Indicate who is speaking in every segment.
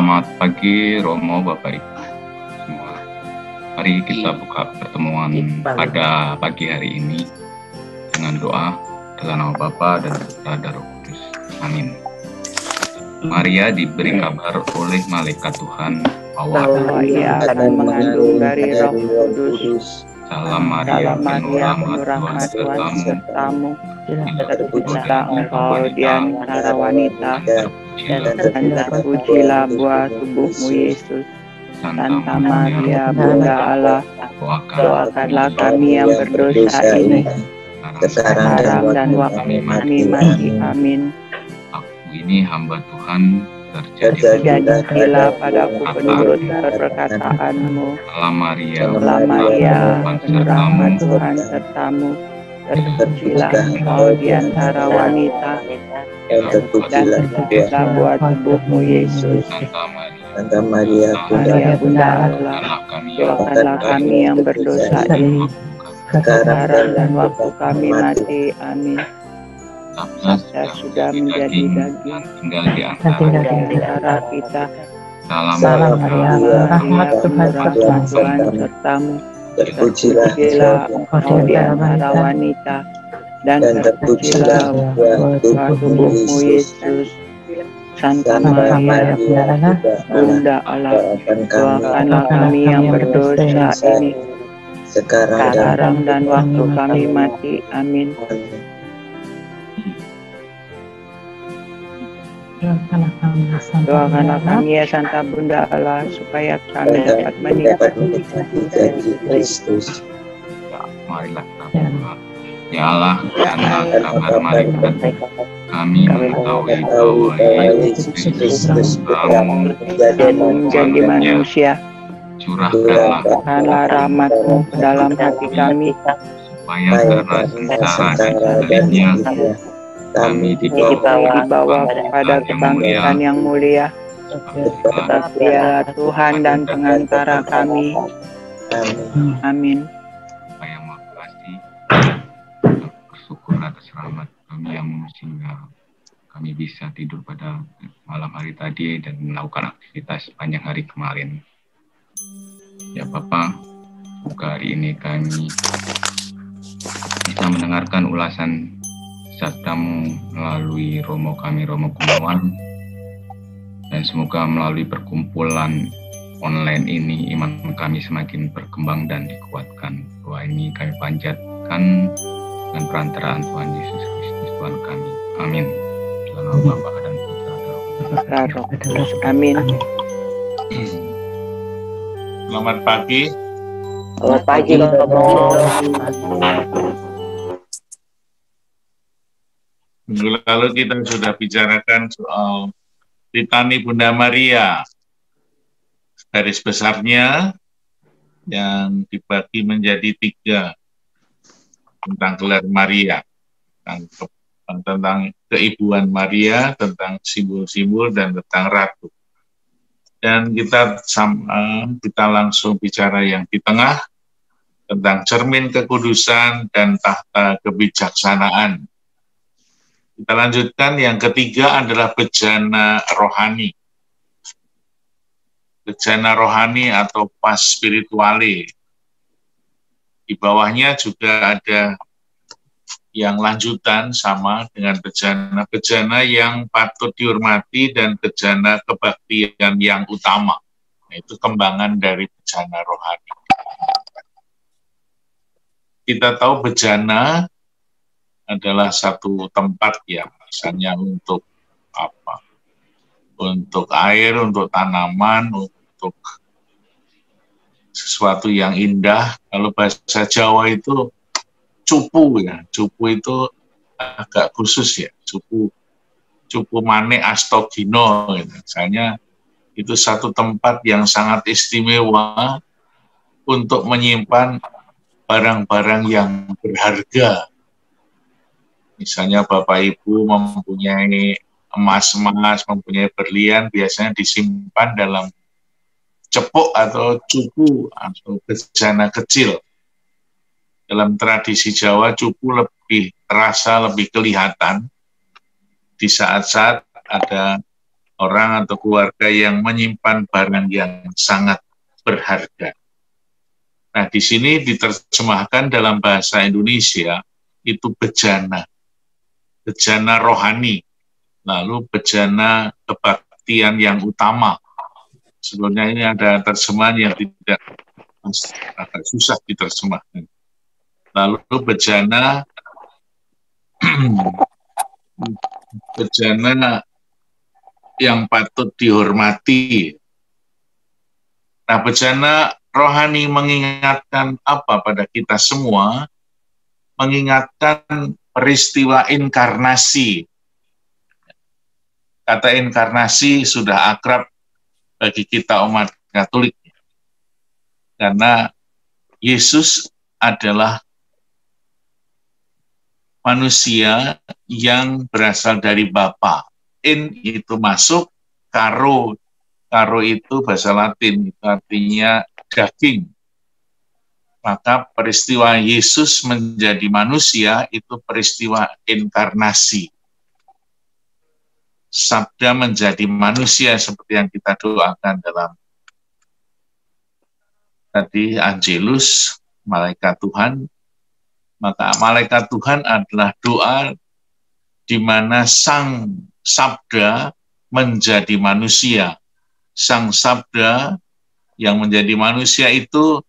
Speaker 1: Selamat pagi Romo, Bapak Ibu semua. Mari kita buka pertemuan pada pagi hari ini dengan doa dalam nama Bapa dan Putra dan Roh Kudus. Amin. Maria diberi kabar oleh malaikat Tuhan bahwa
Speaker 2: ia akan mengandung dari Roh Kudus.
Speaker 1: Salam Maria, penuh rahmat Tuhan sertamu.
Speaker 2: Terpujilah engkau di antara wanita, dan terpujilah buah tubuhmu Yesus. Santa Maria, Bunda Allah, doakanlah kami yang berdosa ini, sekarang dan waktu kami mati. Amin.
Speaker 1: Aku ini hamba Tuhan,
Speaker 2: Jadilah padaku penurut perkataanmu.
Speaker 1: Salam Maria,
Speaker 2: penuh rahmat Tuhan sertamu. Terpujilah engkau di antara wanita, dan terpujilah buah tubuhmu Yesus.
Speaker 1: Santa Maria,
Speaker 2: Bunda Allah, doakanlah kami yang berdosa ini, sekarang dan waktu kami mati. Amin. Sabda sudah menjadi daging,
Speaker 1: tinggal di antara
Speaker 2: kita.
Speaker 1: Salam
Speaker 2: Maria, rahmat Tuhan sertamu. Terpujilah engkau di antara wanita, dan terpujilah buah tubuhmu Yesus. Santa Maria, Bunda Allah, doakanlah kami yang berdosa ini, sekarang dan waktu kami mati. Amin. Doakanlah kami ya Santa Bunda Allah, supaya kami dapat menikmati janji Kristus.
Speaker 1: Marilah kita berdoa. Ya Allah, karena kabar malaikat kami mengetahui bahwa Yesus Kristus
Speaker 2: menjadi manusia.
Speaker 1: Curahkanlah
Speaker 2: rahmat-Mu ke dalam hati kami,
Speaker 1: supaya karena sengsara dan salibnya kami
Speaker 2: dibawa kepada kebangkitan yang mulia. Tetap Dialah Tuhan dan pengantara kami. Amin.
Speaker 1: Supaya makasih, bersyukur atas rahmat kami yang sehingga kami bisa tidur pada malam hari tadi dan melakukan aktivitas sepanjang hari kemarin. Ya Bapa, semoga hari ini kami bisa mendengarkan ulasan sabdamu melalui Romo kami, Romo Gunawan, dan semoga melalui perkumpulan online ini iman kami semakin berkembang dan dikuatkan. Doa ini kami panjatkan dengan perantaraan Tuhan Yesus Kristus Tuhan kami. Amin. Dalam nama Bapa dan Putra dan Roh Kudus.
Speaker 2: Amin.
Speaker 3: Selamat pagi.
Speaker 2: Selamat pagi,
Speaker 3: Minggu lalu kita sudah bicarakan soal litani Bunda Maria. Garis besarnya yang dibagi menjadi 3 tentang gelar Maria, tentang keibuan Maria, tentang simbol-simbol, dan tentang ratu. Dan kita langsung bicara yang di tengah, tentang cermin kekudusan dan tahta kebijaksanaan. Kita lanjutkan, yang ketiga adalah bejana rohani. Bejana rohani atau pas spirituale. Di bawahnya juga ada yang lanjutan sama dengan bejana yang patut dihormati dan bejana kebaktian yang utama. Itu kembangan dari bejana rohani. Kita tahu bejana adalah satu tempat ya, misalnya untuk apa? Untuk air, untuk tanaman, untuk sesuatu yang indah. Kalau bahasa Jawa itu cupu ya, cupu itu agak khusus ya, cupu mane astogino gitu. Misalnya itu satu tempat yang sangat istimewa untuk menyimpan barang-barang yang berharga. Misalnya Bapak Ibu mempunyai emas-emas, mempunyai berlian, biasanya disimpan dalam cepuk atau cupu atau bejana kecil. Dalam tradisi Jawa, cupu lebih terasa, lebih kelihatan di saat-saat ada orang atau keluarga yang menyimpan barang yang sangat berharga. Nah, di sini diterjemahkan dalam bahasa Indonesia itu bejana rohani, lalu bejana kebaktian yang utama. Sebenarnya ini ada terjemahan yang tidak agak susah diterjemahkan. Lalu bejana yang patut dihormati. Nah, bejana rohani mengingatkan apa pada kita semua? Mengingatkan peristiwa inkarnasi. Kata inkarnasi sudah akrab bagi kita umat Katolik. Karena Yesus adalah manusia yang berasal dari Bapa. In itu masuk, karo itu bahasa Latin, itu artinya daging. Maka peristiwa Yesus menjadi manusia itu peristiwa inkarnasi. Sabda menjadi manusia seperti yang kita doakan dalam tadi Angelus, malaikat Tuhan. Maka malaikat Tuhan adalah doa di mana Sang Sabda menjadi manusia. Sang Sabda yang menjadi manusia itu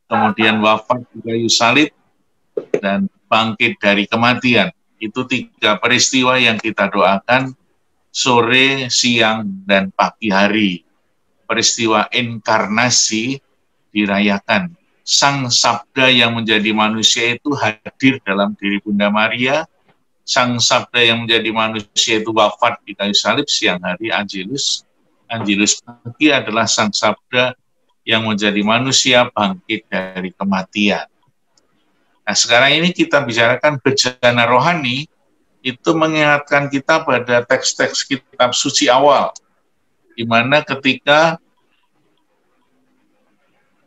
Speaker 3: kemudian wafat di kayu salib dan bangkit dari kematian. Itu 3 peristiwa yang kita doakan sore, siang, dan pagi hari. Peristiwa inkarnasi dirayakan. Sang Sabda yang menjadi manusia itu hadir dalam diri Bunda Maria. Sang Sabda yang menjadi manusia itu wafat di kayu salib siang hari, Angelus. Angelus pagi adalah Sang Sabda yang menjadi manusia bangkit dari kematian. Nah, sekarang ini kita bicarakan bejana rohani, itu mengingatkan kita pada teks-teks kitab suci awal, di mana ketika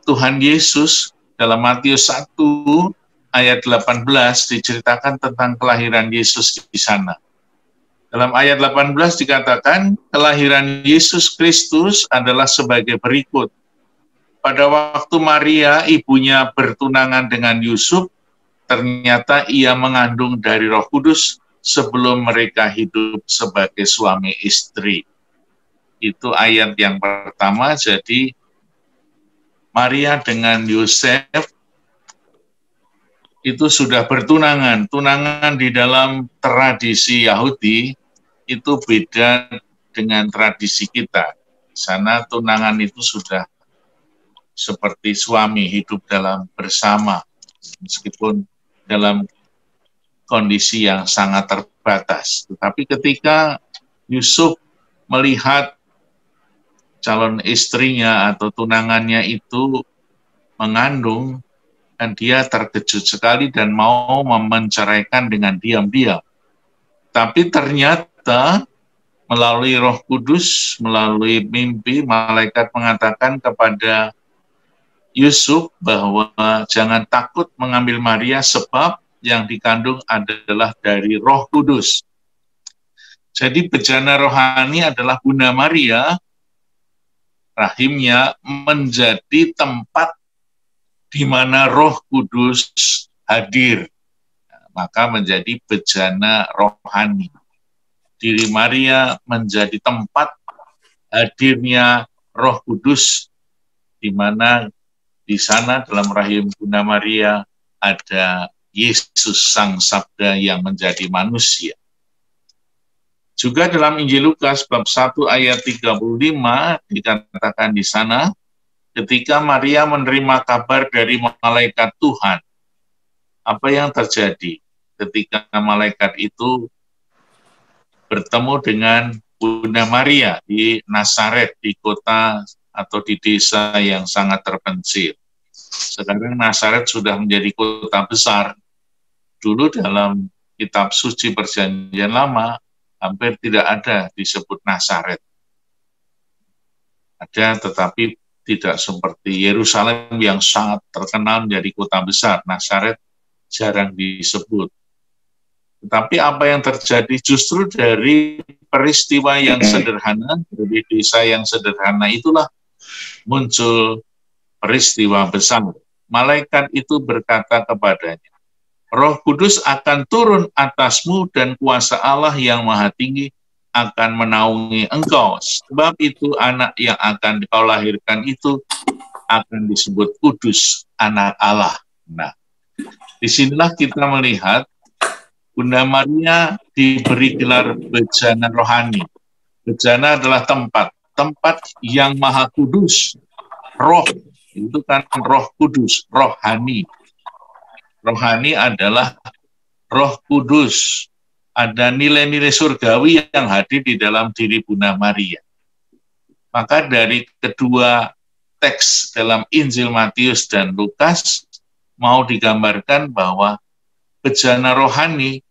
Speaker 3: Tuhan Yesus dalam Matius 1 ayat 18 diceritakan tentang kelahiran Yesus di sana. Dalam ayat 18 dikatakan kelahiran Yesus Kristus adalah sebagai berikut. Pada waktu Maria ibunya bertunangan dengan Yusuf, ternyata ia mengandung dari Roh Kudus sebelum mereka hidup sebagai suami istri. Itu ayat yang pertama. Jadi Maria dengan Yosef itu sudah bertunangan. Tunangan di dalam tradisi Yahudi itu beda dengan tradisi kita. Di sana tunangan itu sudah seperti suami hidup dalam bersama, meskipun dalam kondisi yang sangat terbatas. Tetapi ketika Yusuf melihat calon istrinya atau tunangannya itu mengandung, dan dia terkejut sekali dan mau menceraikan dengan diam-diam. Tapi ternyata melalui Roh Kudus, melalui mimpi, malaikat mengatakan kepada Yusuf bahwa jangan takut mengambil Maria sebab yang dikandung adalah dari Roh Kudus. Jadi bejana rohani adalah Bunda Maria, rahimnya menjadi tempat di mana Roh Kudus hadir, maka menjadi bejana rohani. Diri Maria menjadi tempat hadirnya Roh Kudus, di mana di sana dalam rahim Bunda Maria ada Yesus Sang Sabda yang menjadi manusia. Juga dalam Injil Lukas bab 1 ayat 35 dikatakan di sana, ketika Maria menerima kabar dari malaikat Tuhan, apa yang terjadi ketika malaikat itu bertemu dengan Bunda Maria di Nazaret, di kota atau di desa yang sangat terpencil. Sekarang Nazaret sudah menjadi kota besar. Dulu dalam kitab suci Perjanjian Lama hampir tidak ada disebut Nazaret. Ada, tetapi tidak seperti Yerusalem yang sangat terkenal menjadi kota besar. Nazaret jarang disebut. Tetapi apa yang terjadi justru dari peristiwa yang sederhana, dari desa yang sederhana itulah muncul peristiwa besar. Malaikat itu berkata kepadanya, Roh Kudus akan turun atasmu dan kuasa Allah yang Maha Tinggi akan menaungi engkau. Sebab itu anak yang akan kau lahirkan itu akan disebut kudus, anak Allah. Nah, disinilah kita melihat Bunda Maria diberi gelar bejana rohani. Bejana adalah tempat yang maha kudus. Roh, itu kan roh kudus, rohani. Rohani adalah roh kudus. Ada nilai-nilai surgawi yang hadir di dalam diri Bunda Maria. Maka dari kedua teks dalam Injil Matius dan Lukas mau digambarkan bahwa bejana rohani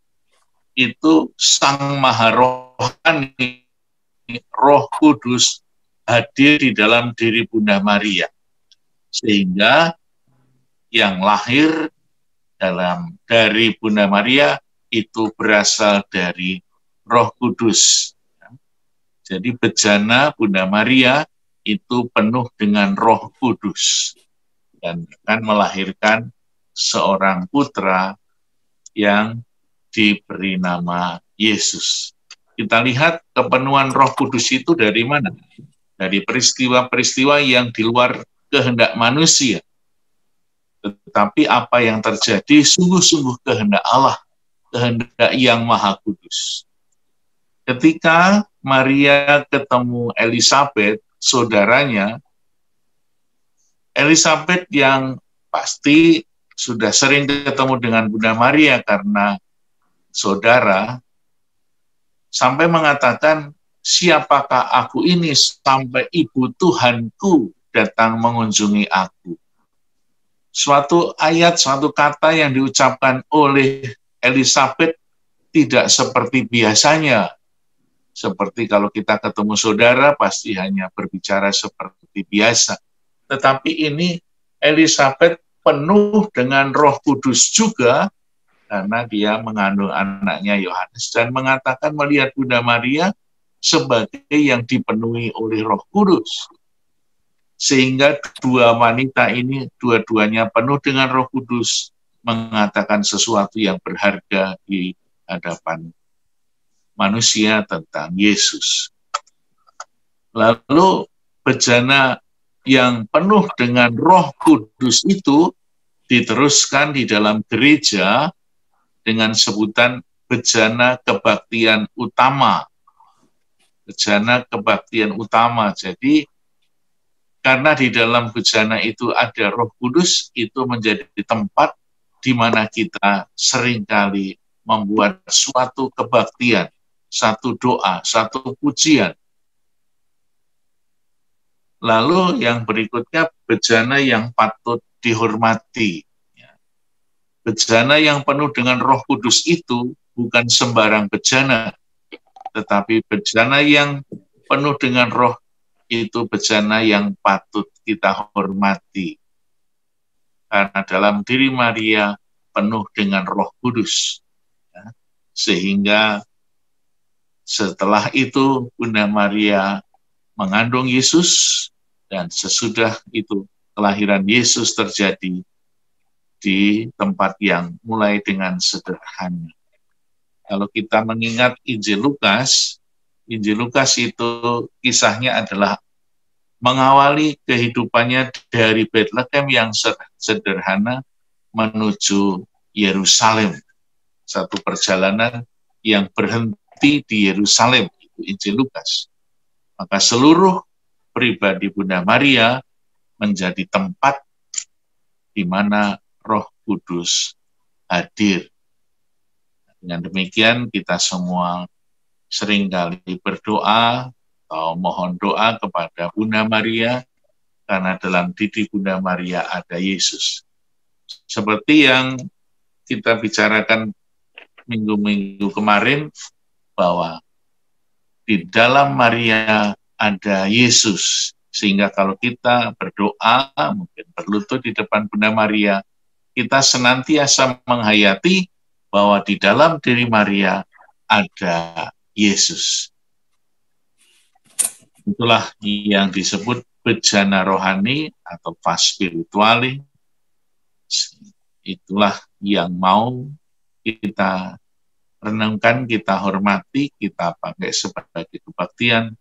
Speaker 3: itu Sang Maha Rohani, Roh Kudus hadir di dalam diri Bunda Maria. Sehingga yang lahir dari Bunda Maria itu berasal dari Roh Kudus. Jadi bejana Bunda Maria itu penuh dengan Roh Kudus dan akan melahirkan seorang putra yang diberi nama Yesus. Kita lihat kepenuhan Roh Kudus itu dari mana? Dari peristiwa-peristiwa yang di luar kehendak manusia. Tetapi apa yang terjadi sungguh-sungguh kehendak Allah, kehendak yang Maha Kudus. Ketika Maria ketemu Elizabeth, saudaranya, Elizabeth yang pasti sudah sering ketemu dengan Bunda Maria karena saudara, sampai mengatakan, siapakah aku ini sampai ibu Tuhanku datang mengunjungi aku. Suatu ayat, suatu kata yang diucapkan oleh Elizabeth tidak seperti biasanya. Seperti kalau kita ketemu saudara, pasti hanya berbicara seperti biasa. Tetapi ini Elizabeth penuh dengan Roh Kudus juga, karena dia mengandung anaknya Yohanes, dan mengatakan melihat Bunda Maria sebagai yang dipenuhi oleh Roh Kudus. Sehingga dua wanita ini, dua-duanya penuh dengan Roh Kudus, mengatakan sesuatu yang berharga di hadapan manusia tentang Yesus. Lalu bejana yang penuh dengan Roh Kudus itu diteruskan di dalam gereja dengan sebutan bejana kebaktian utama. Bejana kebaktian utama. Jadi karena di dalam bejana itu ada Roh Kudus, itu menjadi tempat di mana kita seringkali membuat suatu kebaktian, satu doa, satu pujian. Lalu yang berikutnya, bejana yang patut dihormati. Bejana yang penuh dengan Roh Kudus itu bukan sembarang bejana, tetapi bejana yang penuh dengan Roh itu bejana yang patut kita hormati. Karena dalam diri Maria penuh dengan Roh Kudus. Sehingga setelah itu Bunda Maria mengandung Yesus, dan sesudah itu kelahiran Yesus terjadi di tempat yang mulai dengan sederhana. Kalau kita mengingat Injil Lukas itu kisahnya adalah mengawali kehidupannya dari Bethlehem yang sederhana menuju Yerusalem. Satu perjalanan yang berhenti di Yerusalem, itu Injil Lukas. Maka seluruh pribadi Bunda Maria menjadi tempat di mana Roh Kudus hadir. Dengan demikian kita semua seringkali berdoa atau mohon doa kepada Bunda Maria, karena dalam diri Bunda Maria ada Yesus. Seperti yang kita bicarakan minggu-minggu kemarin, bahwa di dalam Maria ada Yesus. Sehingga kalau kita berdoa, mungkin berlutut di depan Bunda Maria, kita senantiasa menghayati bahwa di dalam diri Maria ada Yesus. Itulah yang disebut bejana rohani atau vas spirituali. Itulah yang mau kita renungkan, kita hormati, kita pakai sebagai kebaktian,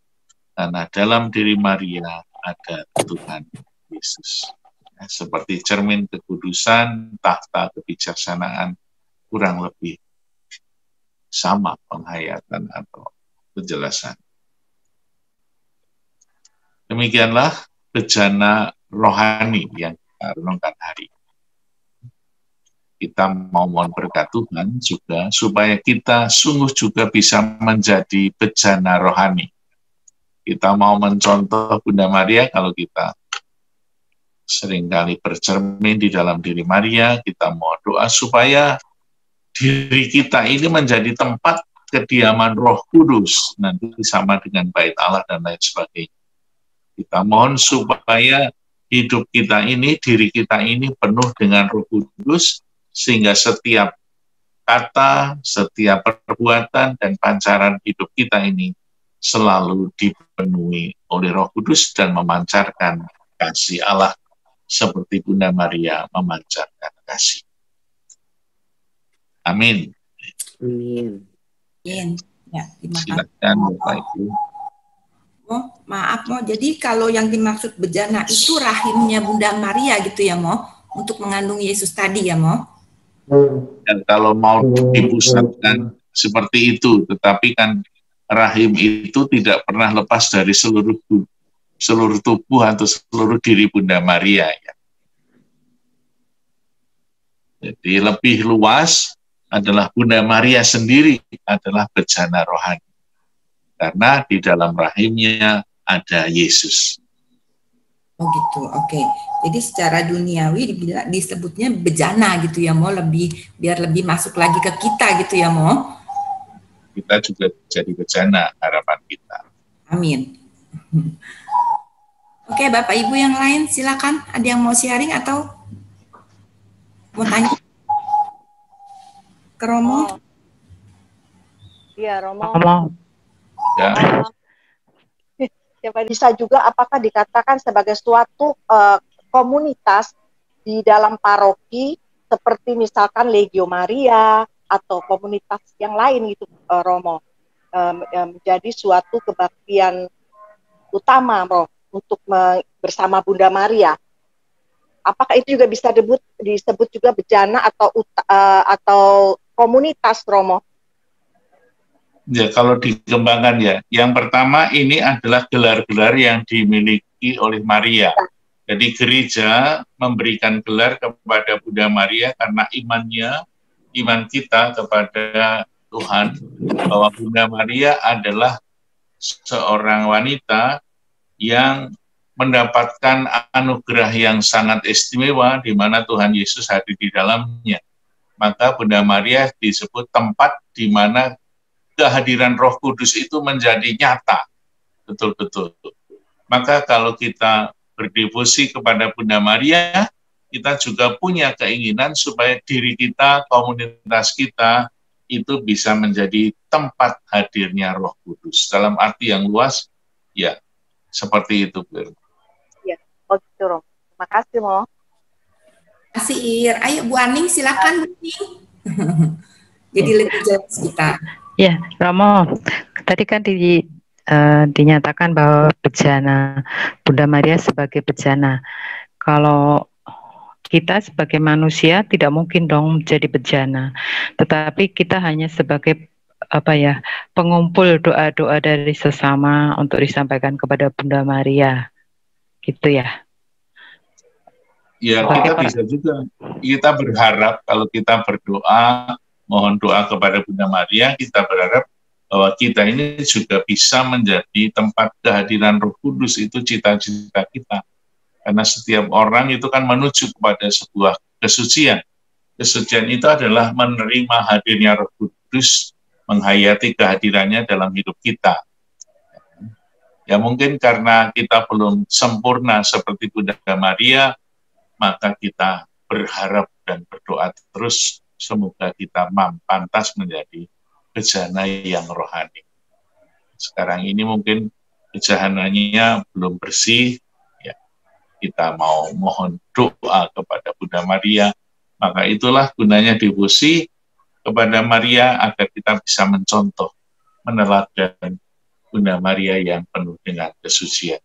Speaker 3: karena dalam diri Maria ada Tuhan Yesus. Ya, seperti cermin kekudusan, tahta kebijaksanaan, kurang lebih sama penghayatan atau penjelasan. Demikianlah bejana rohani yang kita renungkan hari ini. Kita mau mohon berkat Tuhan juga supaya kita sungguh juga bisa menjadi bejana rohani. Kita mau mencontoh Bunda Maria. Kalau kita seringkali bercermin di dalam diri Maria, kita mau doa supaya diri kita ini menjadi tempat kediaman Roh Kudus, nanti sama dengan Bait Allah dan lain sebagainya. Kita mohon supaya hidup kita ini, diri kita ini penuh dengan Roh Kudus, sehingga setiap kata, setiap perbuatan, dan pancaran hidup kita ini selalu dipenuhi oleh Roh Kudus dan memancarkan kasih Allah seperti Bunda Maria memancarkan kasih. Amin.
Speaker 4: Amin.
Speaker 5: Ya, terima kasih.
Speaker 3: Silakan Bapak Ibu.
Speaker 5: Maaf, Jadi kalau yang dimaksud bejana itu rahimnya Bunda Maria gitu ya, untuk mengandung Yesus tadi ya,
Speaker 3: Dan kalau mau dipusatkan seperti itu, tetapi kan rahim itu tidak pernah lepas dari seluruh tubuh atau seluruh diri Bunda Maria. Ya. Jadi lebih luas adalah Bunda Maria sendiri adalah bejana rohani. Karena di dalam rahimnya ada Yesus.
Speaker 5: Oh gitu, oke. Jadi secara duniawi disebutnya bejana gitu ya, biar lebih masuk lagi ke kita gitu ya,
Speaker 3: Kita juga jadi bejana, harapan kita.
Speaker 5: Amin. Oke, Bapak Ibu yang lain silakan. Ada yang mau sharing atau mau tanya ke Romo?
Speaker 6: Iya, Romo.
Speaker 3: Ya.
Speaker 6: Bisa juga apakah dikatakan sebagai suatu komunitas di dalam paroki seperti misalkan Legio Maria atau komunitas yang lain gitu, Romo, menjadi suatu kebaktian utama, Romo, untuk bersama Bunda Maria. Apakah itu juga bisa disebut juga bejana atau komunitas, Romo?
Speaker 3: Ya, kalau dikembangkan ya. Yang pertama ini adalah gelar-gelar yang dimiliki oleh Maria. Jadi gereja memberikan gelar kepada Bunda Maria karena iman kita kepada Tuhan, bahwa Bunda Maria adalah seorang wanita yang mendapatkan anugerah yang sangat istimewa di mana Tuhan Yesus hadir di dalamnya. Maka Bunda Maria disebut tempat di mana kehadiran Roh Kudus itu menjadi nyata, betul-betul. Maka kalau kita berdevosi kepada Bunda Maria, kita juga punya keinginan supaya diri kita, komunitas kita, itu bisa menjadi tempat hadirnya Roh Kudus. Dalam arti yang luas, ya, seperti itu, Bu.
Speaker 6: Ya, begitu, Romo. Terima kasih, Mo.
Speaker 5: Terima kasih, Ir. Ayo, Bu Aning, silakan, Bu Aning. Jadi lebih jelas kita.
Speaker 2: Ya, Romo, tadi kan dinyatakan bahwa bejana, Bunda Maria sebagai bejana. Kalau kita sebagai manusia tidak mungkin dong menjadi bejana, tetapi kita hanya sebagai pengumpul doa-doa dari sesama untuk disampaikan kepada Bunda Maria, gitu ya.
Speaker 3: Ya, kita bisa juga. Kita berharap kalau kita berdoa, mohon doa kepada Bunda Maria, kita berharap bahwa kita ini juga bisa menjadi tempat kehadiran Roh Kudus, itu cita-cita kita. Karena setiap orang itu kan menuju kepada sebuah kesucian. Kesucian itu adalah menerima hadirnya Roh Kudus, menghayati kehadirannya dalam hidup kita. Ya mungkin karena kita belum sempurna seperti Bunda Maria, maka kita berharap dan berdoa terus semoga kita pantas menjadi bejana yang rohani. Sekarang ini mungkin jahananya belum bersih, ya, kita mau mohon doa kepada Bunda Maria, maka itulah gunanya devosi kepada Maria agar kita bisa mencontoh, meneladan Bunda Maria yang penuh dengan kesucian.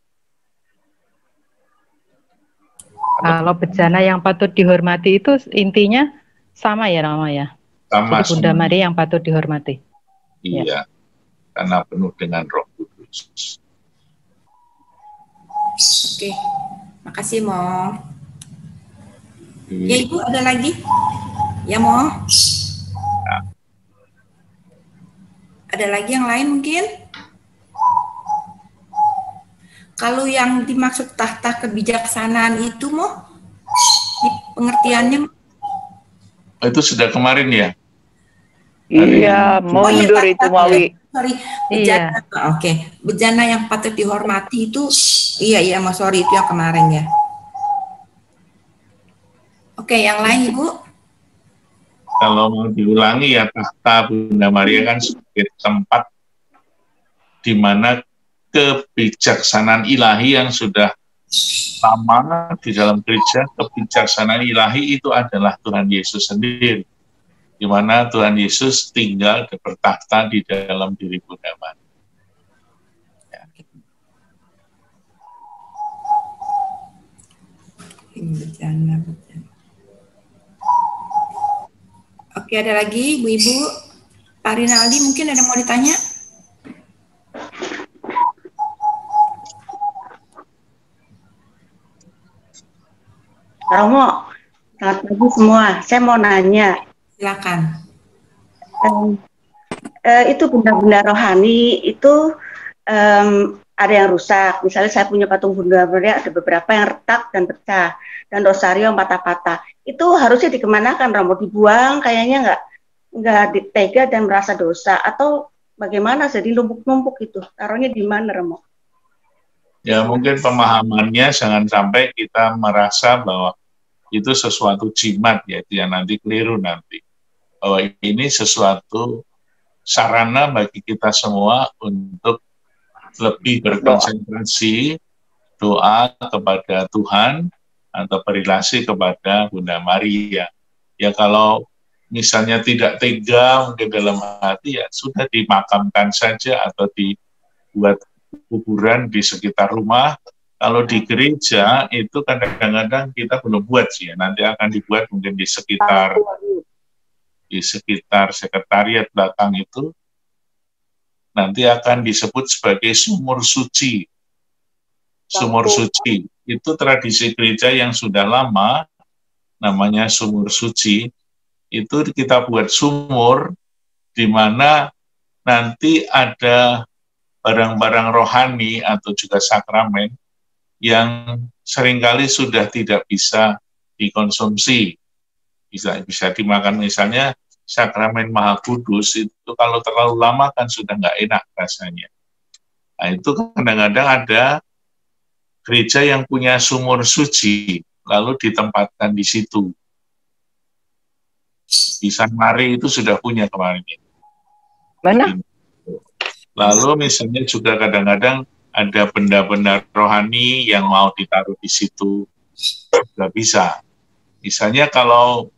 Speaker 4: Kalau bejana yang patut dihormati itu intinya sama ya Rama ya?
Speaker 3: Sama,
Speaker 4: jadi Bunda Maria yang patut dihormati.
Speaker 3: Iya, ya. Karena penuh dengan Roh Kudus.
Speaker 5: Oke, makasih Mo. Ya Ibu ada lagi? Ya Mo?
Speaker 3: Ya.
Speaker 5: Ada lagi yang lain mungkin? Kalau yang dimaksud tahta kebijaksanaan itu Mo, di pengertiannya?
Speaker 3: Itu sudah kemarin ya?
Speaker 2: Iya, mundur itu Mawi.
Speaker 5: Sorry, bejana. Iya. Oke, bejana yang patut dihormati itu, iya Mas, sorry itu yang kemarin ya. Oke, yang lain Ibu?
Speaker 3: Kalau mau diulangi ya, tahta Bunda Maria kan sebagai tempat di mana kebijaksanaan ilahi yang sudah lama di dalam gereja, kebijaksanaan ilahi itu adalah Tuhan Yesus sendiri, di mana Tuhan Yesus tinggal dan bertakhta di dalam diri Bunda Maria. Ya.
Speaker 5: Bejana. Oke, ada lagi Ibu-Ibu? Pak Rinaldi mungkin ada mau ditanya?
Speaker 7: Romo, selamat pagi semua. Saya mau nanya.
Speaker 5: Silakan.
Speaker 7: Itu benda-benda rohani itu ada yang rusak. Misalnya saya punya patung Bunda Maria, ada beberapa yang retak dan pecah, dan rosario yang patah-patah. Itu harusnya dikemanakan, Romo? Dibuang? Kayaknya nggak ditega dan merasa dosa. Atau bagaimana? Jadi numpuk-numpuk itu. Taruhnya di mana, Romo?
Speaker 3: Ya mungkin pemahamannya jangan sampai kita merasa bahwa itu sesuatu jimat, ya itu yang nanti keliru nanti. Bahwa ini sesuatu sarana bagi kita semua untuk lebih berkonsentrasi doa kepada Tuhan atau berrelasi kepada Bunda Maria. Ya kalau misalnya tidak tega mungkin dalam hati, ya sudah dimakamkan saja atau dibuat kuburan di sekitar rumah. Kalau di gereja itu kadang-kadang kita belum buat sih ya, nanti akan dibuat mungkin di sekitar sekretariat belakang itu nanti akan disebut sebagai sumur suci. Sumur suci itu tradisi gereja yang sudah lama, namanya sumur suci. Itu kita buat sumur di mana nanti ada barang-barang rohani atau juga sakramen yang seringkali sudah tidak bisa dikonsumsi, bisa dimakan. Misalnya sakramen Maha Kudus itu kalau terlalu lama kan sudah nggak enak rasanya. Nah itu kadang-kadang ada gereja yang punya sumur suci lalu ditempatkan di situ. Di San Mari itu sudah punya kemarin ini.
Speaker 2: Mana?
Speaker 3: Lalu misalnya juga kadang-kadang ada benda-benda rohani yang mau ditaruh di situ, nggak bisa. Misalnya kalau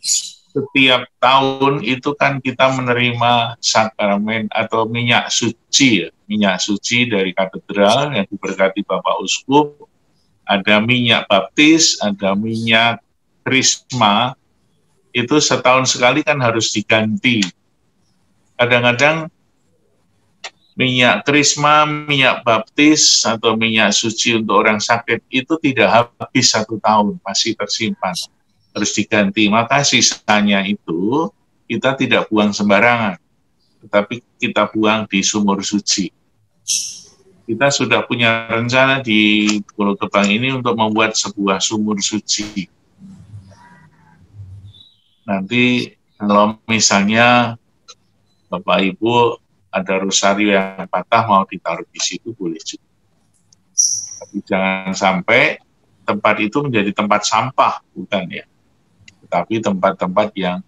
Speaker 3: setiap tahun itu kan kita menerima sakramen atau minyak suci dari katedral yang diberkati Bapak Uskup, ada minyak baptis, ada minyak krisma, itu setahun sekali kan harus diganti. Kadang-kadang minyak krisma, minyak baptis, atau minyak suci untuk orang sakit itu tidak habis 1 tahun, masih tersimpan, harus diganti. Maka sisanya itu kita tidak buang sembarangan, tetapi kita buang di sumur suci. Kita sudah punya rencana di Pulau Gebang ini untuk membuat sebuah sumur suci. Nanti kalau misalnya Bapak Ibu ada rosario yang patah mau ditaruh di situ boleh juga. Tapi jangan sampai tempat itu menjadi tempat sampah, bukan ya. Tetapi tempat-tempat yang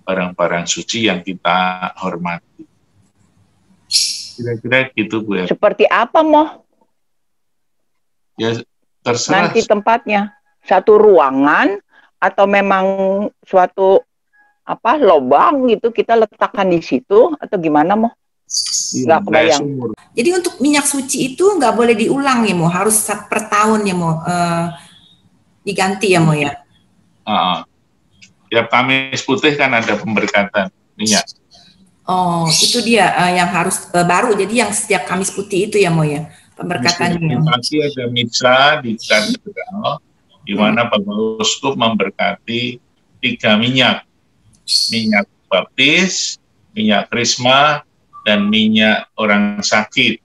Speaker 3: barang-barang suci yang kita hormati. Kira-kira gitu Bu ya.
Speaker 2: Seperti apa Mo?
Speaker 3: Ya terserah.
Speaker 2: Nanti tempatnya satu ruangan atau memang suatu lobang gitu kita letakkan di situ atau gimana Mo? Nggak kebayang.
Speaker 5: Jadi untuk minyak suci itu nggak boleh diulang ya Mo, harus per tahun ya Mo, diganti ya Mo ya.
Speaker 3: Tiap Kamis Putih kan ada pemberkatan minyak.
Speaker 5: Oh, itu dia yang harus baru. Jadi yang setiap Kamis Putih itu ya Mo ya, pemberkatannya.
Speaker 3: Pasti ada misa di katedral, di mana Bapak Uskup memberkati 3 minyak. Minyak baptis, minyak krisma, dan minyak orang sakit.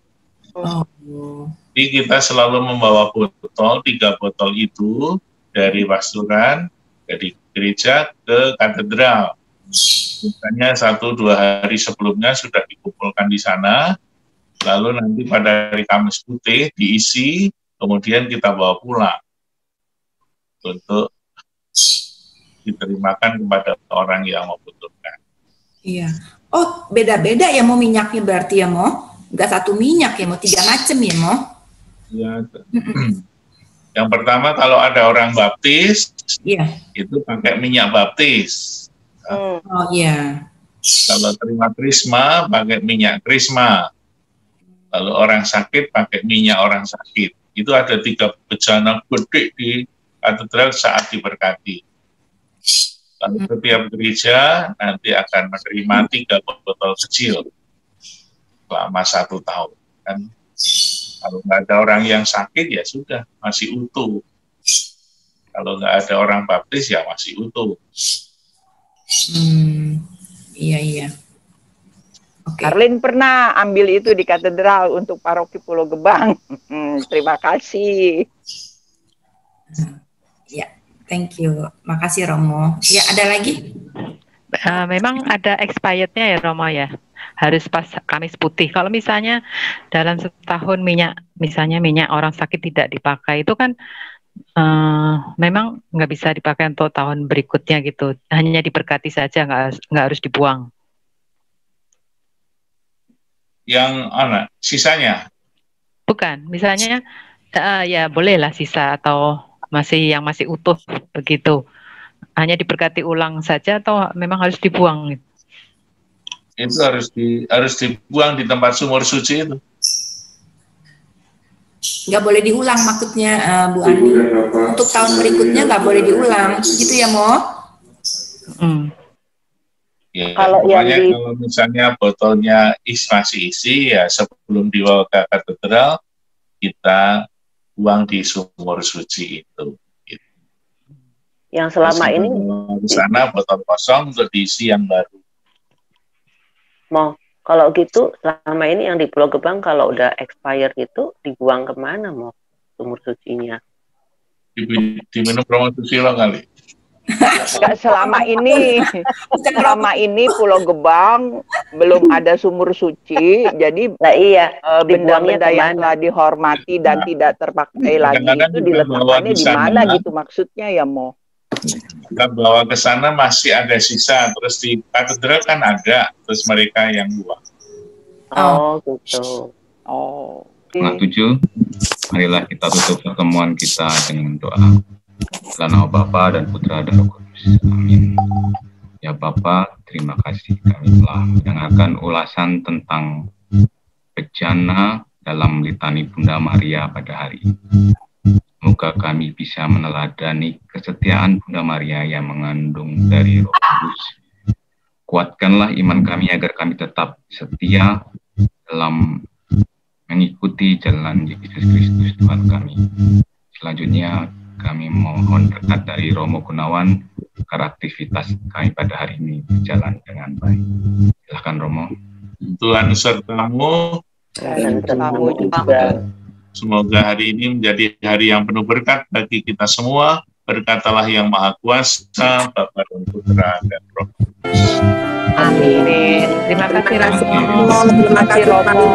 Speaker 3: Jadi kita selalu membawa botol, 3 botol itu dari pastoran, dari gereja ke katedral. Misalnya 1-2 hari sebelumnya sudah dikumpulkan di sana, lalu nanti pada hari Kamis Putih diisi, kemudian kita bawa pulang untuk diterimakan kepada orang yang membutuhkan.
Speaker 5: Iya. Oh, beda-beda ya Mo minyaknya berarti ya Mo? Nggak satu minyak ya Mo, 3 macam ya Mo?
Speaker 3: Iya. Yang pertama kalau ada orang baptis, itu pakai minyak baptis.
Speaker 5: Oh iya.
Speaker 3: Kalau terima krisma pakai minyak krisma. Kalau orang sakit pakai minyak orang sakit. Itu ada 3 bejana gede di katedral saat diberkati. Lalu setiap gereja nanti akan menerima 3 botol kecil selama 1 tahun. Kan? Kalau nggak ada orang yang sakit ya sudah masih utuh. Kalau nggak ada orang baptis ya masih utuh.
Speaker 5: Iya.
Speaker 2: Karlin pernah ambil itu di katedral untuk paroki Pulau Gebang. Terima kasih.
Speaker 5: Ya, thank you. Makasih Romo. Ya, ada lagi?
Speaker 4: Memang ada expirednya ya Romo ya. Harus pas Kamis Putih. Kalau misalnya dalam setahun misalnya minyak orang sakit tidak dipakai, itu kan memang nggak bisa dipakai untuk tahun berikutnya gitu. Hanya diberkati saja, nggak harus dibuang.
Speaker 3: Yang sisanya?
Speaker 4: Bukan, misalnya ya bolehlah sisa atau yang masih utuh begitu. Hanya diberkati ulang saja atau memang harus dibuang?
Speaker 3: Itu harus dibuang di tempat sumur suci itu.
Speaker 5: Nggak boleh diulang maksudnya Bu Ani. Untuk tahun berikutnya nggak boleh diulang, gitu ya Mo?
Speaker 3: Ya, kalau misalnya botolnya masih isi ya sebelum dibawa ke katedral kita buang di sumur suci itu.
Speaker 8: Yang selama ini
Speaker 3: di sana botol kosong untuk diisi yang baru.
Speaker 8: Mau kalau gitu selama ini yang di Pulau Gebang kalau udah expired itu dibuang kemana Mo sumur sucinya?
Speaker 3: Diminum Romo Susilo kali.
Speaker 2: Selama ini Pulau Gebang belum ada sumur suci, jadi benda-benda yang telah dihormati dan tidak terpakai lagi itu diletakkannya di mana gitu maksudnya ya Mo?
Speaker 3: Kita bawa ke sana masih ada sisa, terus di katedral kan ada, terus mereka yang buang.
Speaker 8: Oh gitu.
Speaker 1: Oh. Tengah 7, marilah kita tutup pertemuan kita dengan doa. Dalam nama Bapa dan Putra dan Roh Kudus. Amin. Ya Bapa, terima kasih kami telah mendengarkan ulasan tentang bejana dalam litani Bunda Maria pada hari ini. Semoga kami bisa meneladani kesetiaan Bunda Maria yang mengandung dari Roh Kudus. Kuatkanlah iman kami agar kami tetap setia dalam mengikuti jalan Yesus Kristus Tuhan kami. Selanjutnya kami mohon berkat dari Romo Gunawan agar aktivitas kami pada hari ini berjalan dengan baik. Silakan Romo.
Speaker 3: Tuhan sertamu
Speaker 2: dan sertamu juga.
Speaker 3: Semoga hari ini menjadi hari yang penuh berkat bagi kita semua. Berkatalah yang Maha Kuasa, Bapa dan Putra dan Roh Kudus.
Speaker 4: Amin. Terima kasih Romo.
Speaker 5: Terima kasih Romo.